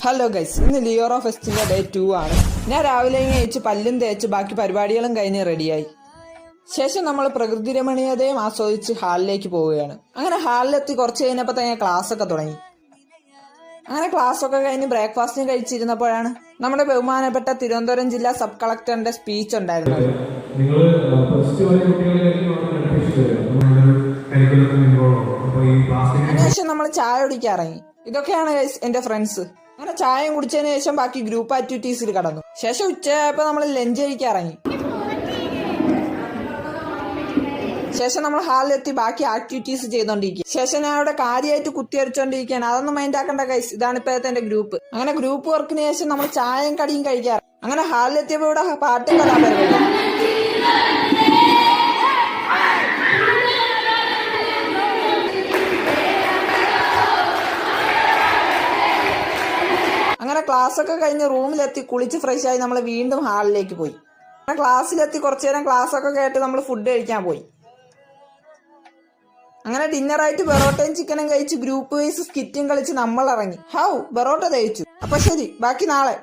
Hello guys, ഇന്ന് ലിയോറോ ഫെസ്റ്റിന്റെ day 2 ആണ്. ഞാൻ രാവിലെ കഴിച്ച് പല്ലും തേച്ച് ബാക്കി പരിപാടികളും കഴിഞ്ഞ് റെഡിയായി. ശേഷം നമ്മൾ പ്രകൃതി രമണീയതയും ആസ്വദിച്ച് ഹാളിലേക്ക് പോവുകയാണ്. അങ്ങനെ ഹാളിലെത്തി കുറച്ച് കഴിഞ്ഞപ്പോൾ തന്നെ ക്ലാസ് ഒക്കെ തുടങ്ങി. അങ്ങനെ ക്ലാസ് ഒക്കെ കഴിഞ്ഞ് ബ്രേക്ക്ഫാസ്റ്റിന് കഴിച്ചിരുന്നപ്പോഴാണ് നമ്മുടെ ബഹുമാനപ്പെട്ട തിരുവനന്തപുരം ജില്ലാ സബ് കളക്ടറിന്റെ സ്പീച്ച് ഉണ്ടായിരുന്നത്. അതിനുശേഷം നമ്മൾ ചായ കുടിക്കാൻ ഇറങ്ങി. ഇതൊക്കെയാണ് ഗൈസ് എന്റെ ഫ്രണ്ട്സ്. അങ്ങനെ ചായയും കുടിച്ചതിന് ശേഷം ബാക്കി ഗ്രൂപ്പ് ആക്ടിവിറ്റീസിൽ കടന്നു. ശേഷം ഉച്ചയായപ്പോൾ നമ്മൾ ലഞ്ച് കഴിക്കാൻ ഇറങ്ങി. ശേഷം നമ്മൾ ഹാളിലെത്തി ബാക്കി ആക്ടിവിറ്റീസ് ചെയ്തോണ്ടിരിക്കുക. ശേഷം ഞാൻ അവിടെ കാര്യമായിട്ട് കുത്തിയടിച്ചോണ്ടിരിക്കുകയാണ്. അതൊന്നും മൈൻഡ് ആക്കണ്ട ഗൈസ്, ഇതാണ് ഇപ്പോഴത്തെ എന്റെ ഗ്രൂപ്പ്. അങ്ങനെ ഗ്രൂപ്പ് വർക്കിന് ശേഷം നമ്മൾ ചായയും കടിയും കഴിക്കാറ്. അങ്ങനെ ഹാളിലെത്തിയപ്പോൾ ഇവിടെ പാട്ടും കലാപരിപാടി. അങ്ങനെ ക്ലാസ് ഒക്കെ കഴിഞ്ഞ് റൂമിലെത്തി കുളിച്ച് ഫ്രഷ് ആയി നമ്മൾ വീണ്ടും ഹാളിലേക്ക് പോയി. അങ്ങനെ ക്ലാസ്സിലെത്തി കുറച്ചു നേരം ക്ലാസ് ഒക്കെ കേട്ട് നമ്മൾ ഫുഡ് കഴിക്കാൻ പോയി. അങ്ങനെ ഡിന്നറായിട്ട് ബെറോട്ടയും ചിക്കനും കഴിച്ച് ഗ്രൂപ്പ് വൈസ് സ്കിറ്റും കളിച്ച് നമ്മൾ ഇറങ്ങി. ബെറോട്ട തയ്ച്ചു. അപ്പൊ ശരി, ബാക്കി നാളെ.